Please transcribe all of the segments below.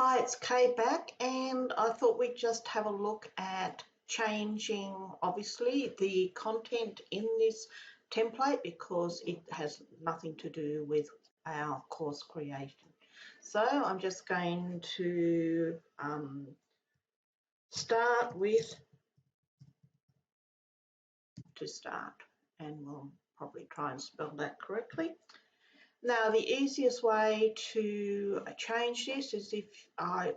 Hi, it's Kay back, and I thought we'd just have a look at changing, obviously, the content in this template because it has nothing to do with our course creation. So I'm just going to start with to start, and we'll probably try and spell that correctly. Now, the easiest way to change this is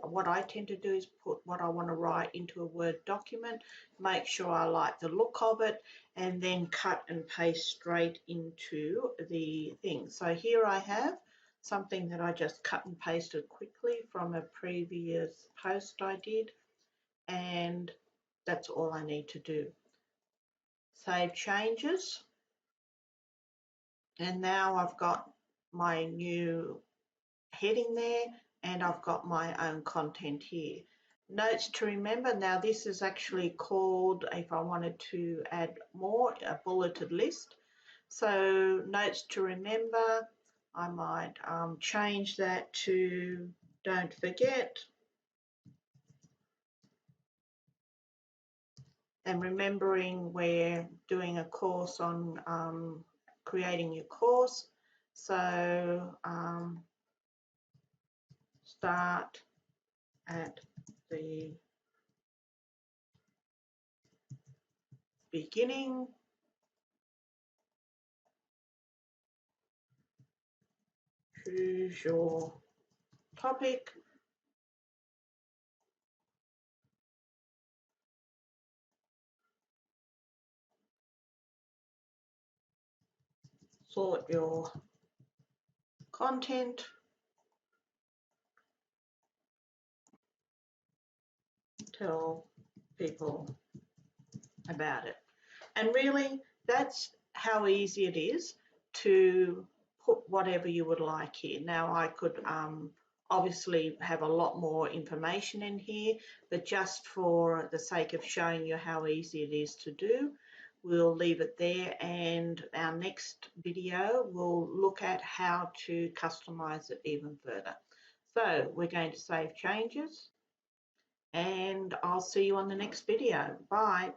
what I tend to do is put what I want to write into a Word document, make sure I like the look of it, and then cut and paste straight into the thing. So here I have something that I just cut and pasted quickly from a previous post I did, and that's all I need to do. Save changes, and now I've got my new heading there, and I've got my own content here. Notes to remember, now this is actually called, if I wanted to add more, a bulleted list. So notes to remember, I might change that to don't forget, and remembering we're doing a course on creating your course. So start at the beginning, choose your topic, sort your content, tell people about it. And really, that's how easy it is to put whatever you would like here. Now, I could obviously have a lot more information in here, but just for the sake of showing you how easy it is to do, we'll leave it there, and our next video will look at how to customize it even further. So we're going to save changes, and I'll see you on the next video. Bye.